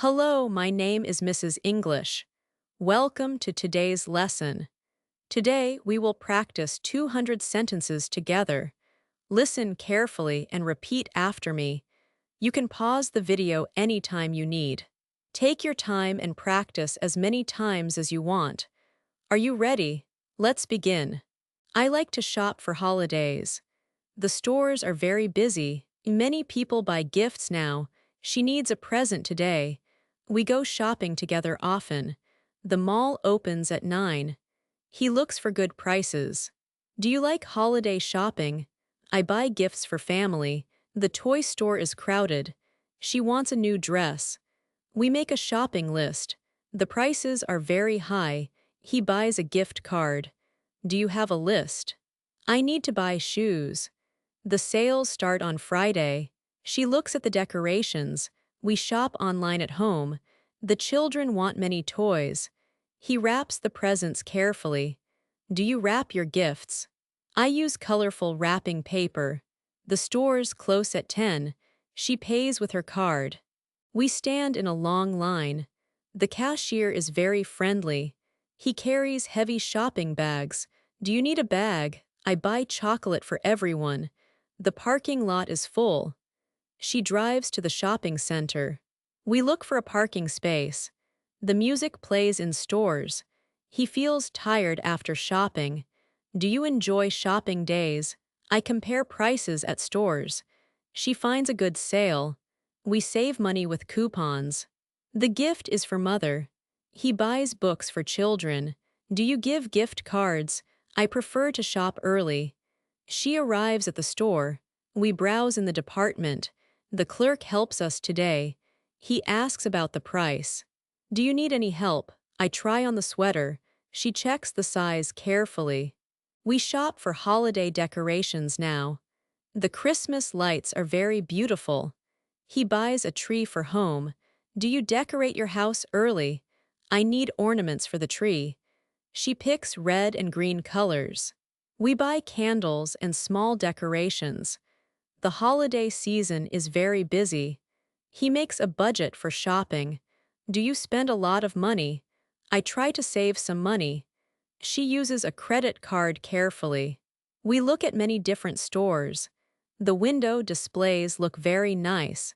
Hello, my name is Mrs. English. Welcome to today's lesson. Today, we will practice 200 sentences together. Listen carefully and repeat after me. You can pause the video anytime you need. Take your time and practice as many times as you want. Are you ready? Let's begin. I like to shop for holidays. The stores are very busy. Many people buy gifts now. She needs a present today. We go shopping together often. The mall opens at 9. He looks for good prices. Do you like holiday shopping? I buy gifts for family. The toy store is crowded. She wants a new dress. We make a shopping list. The prices are very high. He buys a gift card. Do you have a list? I need to buy shoes. The sales start on Friday. She looks at the decorations. We shop online at home. The children want many toys. He wraps the presents carefully. Do you wrap your gifts? I use colorful wrapping paper. The store's close at 10. She pays with her card. We stand in a long line. The cashier is very friendly. He carries heavy shopping bags. Do you need a bag? I buy chocolate for everyone. The parking lot is full. She drives to the shopping center. We look for a parking space. The music plays in stores. He feels tired after shopping. Do you enjoy shopping days? I compare prices at stores. She finds a good sale. We save money with coupons. The gift is for mother. He buys books for children. Do you give gift cards? I prefer to shop early. She arrives at the store. We browse in the department. The clerk helps us today. He asks about the price. Do you need any help? I try on the sweater. She checks the size carefully. We shop for holiday decorations now. The Christmas lights are very beautiful. He buys a tree for home. Do you decorate your house early? I need ornaments for the tree. She picks red and green colors. We buy candles and small decorations. The holiday season is very busy. He makes a budget for shopping. Do you spend a lot of money? I try to save some money. She uses a credit card carefully. We look at many different stores. The window displays look very nice.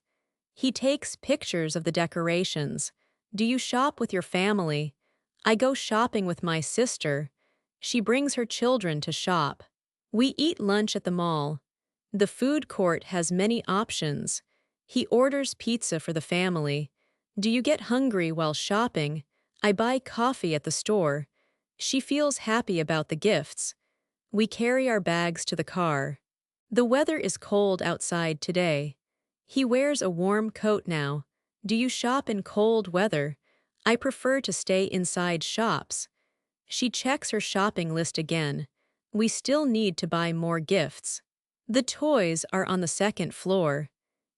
He takes pictures of the decorations. Do you shop with your family? I go shopping with my sister. She brings her children to shop. We eat lunch at the mall. The food court has many options. He orders pizza for the family. Do you get hungry while shopping? I buy coffee at the store. She feels happy about the gifts. We carry our bags to the car. The weather is cold outside today. He wears a warm coat now. Do you shop in cold weather? I prefer to stay inside shops. She checks her shopping list again. We still need to buy more gifts. The toys are on the second floor.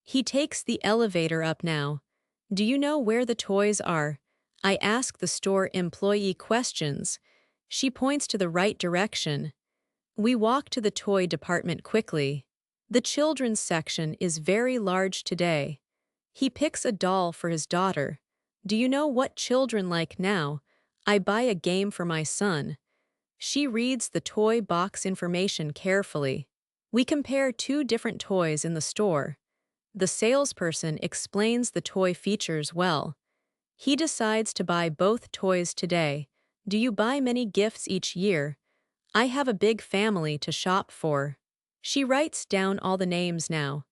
He takes the elevator up now. Do you know where the toys are? I ask the store employee questions. She points to the right direction. We walk to the toy department quickly. The children's section is very large today. He picks a doll for his daughter. Do you know what children like now? I buy a game for my son. She reads the toy box information carefully. We compare two different toys in the store. The salesperson explains the toy features well. He decides to buy both toys today. Do you buy many gifts each year? I have a big family to shop for. She writes down all the names now.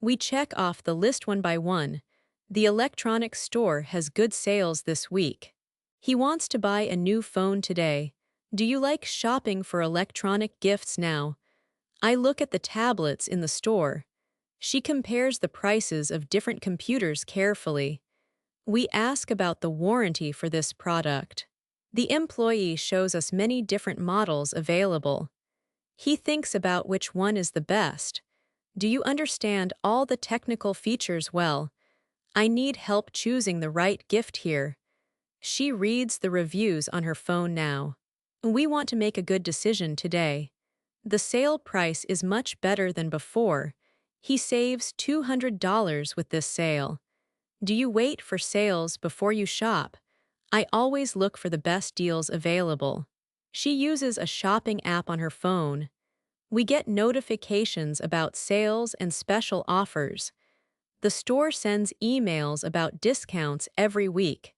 We check off the list one by one. The electronics store has good sales this week. He wants to buy a new phone today. Do you like shopping for electronic gifts now? I look at the tablets in the store. She compares the prices of different computers carefully. We ask about the warranty for this product. The employee shows us many different models available. He thinks about which one is the best. Do you understand all the technical features well? I need help choosing the right gift here. She reads the reviews on her phone now. We want to make a good decision today. The sale price is much better than before. He saves $200 with this sale. Do you wait for sales before you shop? I always look for the best deals available. She uses a shopping app on her phone. We get notifications about sales and special offers. The store sends emails about discounts every week.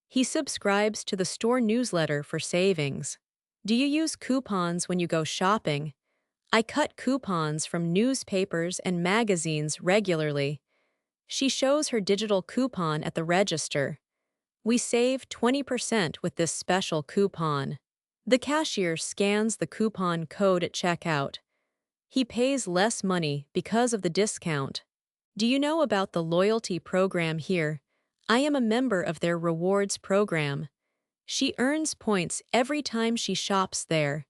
He subscribes to the store newsletter for savings. Do you use coupons when you go shopping? I cut coupons from newspapers and magazines regularly. She shows her digital coupon at the register. We save 20% with this special coupon. The cashier scans the coupon code at checkout. He pays less money because of the discount. Do you know about the loyalty program here? I am a member of their rewards program. She earns points every time she shops there.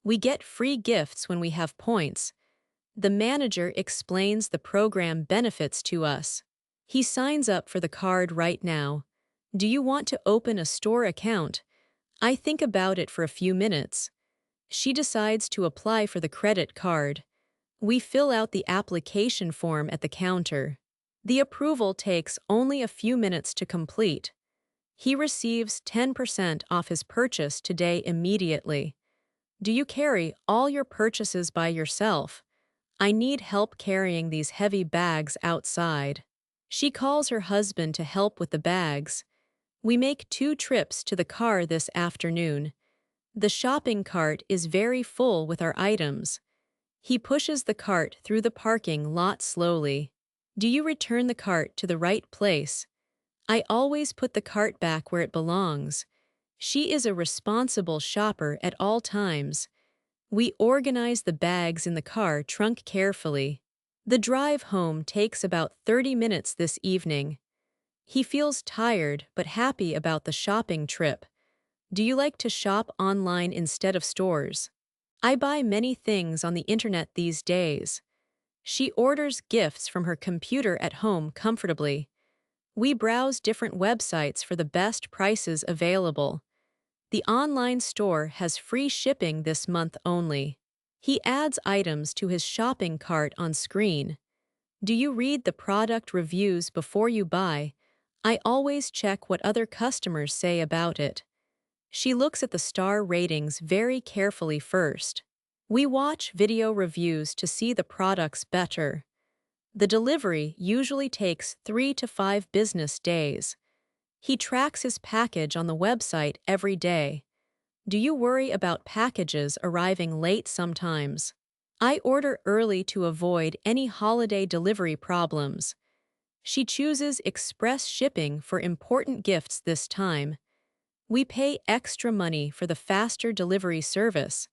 We get free gifts when we have points. The manager explains the program benefits to us. He signs up for the card right now. Do you want to open a store account? I think about it for a few minutes. She decides to apply for the credit card. We fill out the application form at the counter. The approval takes only a few minutes to complete. He receives 10% off his purchase today immediately. Do you carry all your purchases by yourself? I need help carrying these heavy bags outside. She calls her husband to help with the bags. We make 2 trips to the car this afternoon. The shopping cart is very full with our items. He pushes the cart through the parking lot slowly. Do you return the cart to the right place? I always put the cart back where it belongs. She is a responsible shopper at all times. We organize the bags in the car trunk carefully. The drive home takes about 30 minutes this evening. He feels tired but happy about the shopping trip. Do you like to shop online instead of stores? I buy many things on the internet these days. She orders gifts from her computer at home comfortably. We browse different websites for the best prices available. The online store has free shipping this month only. He adds items to his shopping cart on screen. Do you read the product reviews before you buy? I always check what other customers say about it. She looks at the star ratings very carefully first. We watch video reviews to see the products better. The delivery usually takes 3 to 5 business days. He tracks his package on the website every day. Do you worry about packages arriving late sometimes? I order early to avoid any holiday delivery problems. She chooses express shipping for important gifts this time. We pay extra money for the faster delivery service.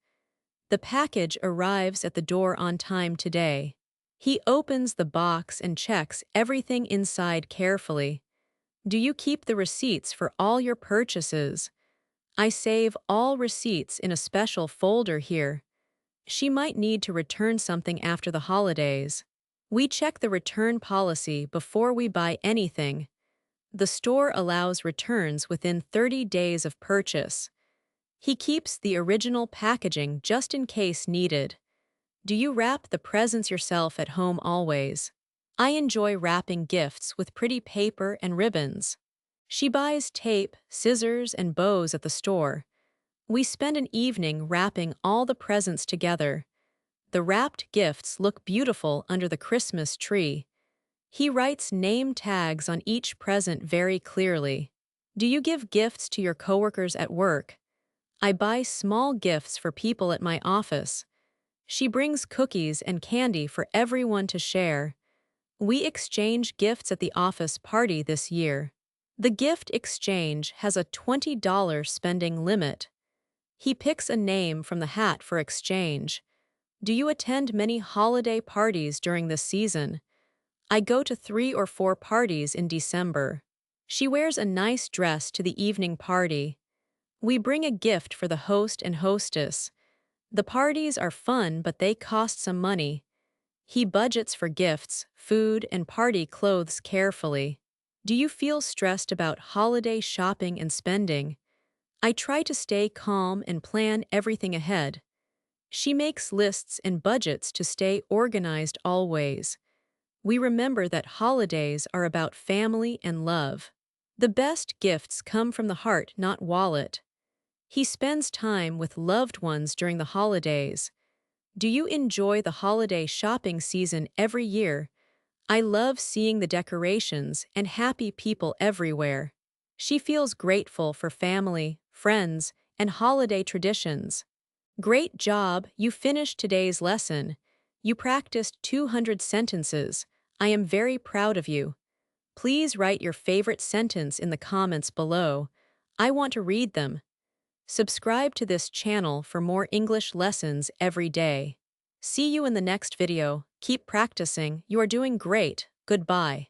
The package arrives at the door on time today. He opens the box and checks everything inside carefully. Do you keep the receipts for all your purchases? I save all receipts in a special folder here. She might need to return something after the holidays. We check the return policy before we buy anything. The store allows returns within 30 days of purchase. He keeps the original packaging just in case needed. Do you wrap the presents yourself at home always? I enjoy wrapping gifts with pretty paper and ribbons. She buys tape, scissors, and bows at the store. We spend an evening wrapping all the presents together. The wrapped gifts look beautiful under the Christmas tree. He writes name tags on each present very clearly. Do you give gifts to your coworkers at work? I buy small gifts for people at my office. She brings cookies and candy for everyone to share. We exchange gifts at the office party this year. The gift exchange has a $20 spending limit. He picks a name from the hat for exchange. Do you attend many holiday parties during this season? I go to 3 or 4 parties in December. She wears a nice dress to the evening party. We bring a gift for the host and hostess. The parties are fun, but they cost some money. He budgets for gifts, food, and party clothes carefully. Do you feel stressed about holiday shopping and spending? I try to stay calm and plan everything ahead. She makes lists and budgets to stay organized always. we remember that holidays are about family and love. The best gifts come from the heart, not wallet. He spends time with loved ones during the holidays. Do you enjoy the holiday shopping season every year? I love seeing the decorations and happy people everywhere. She feels grateful for family, friends, and holiday traditions. Great job, you finished today's lesson. You practiced 200 sentences. I am very proud of you. Please write your favorite sentence in the comments below. I want to read them. Subscribe to this channel for more English lessons every day. See you in the next video. Keep practicing. You are doing great. Goodbye.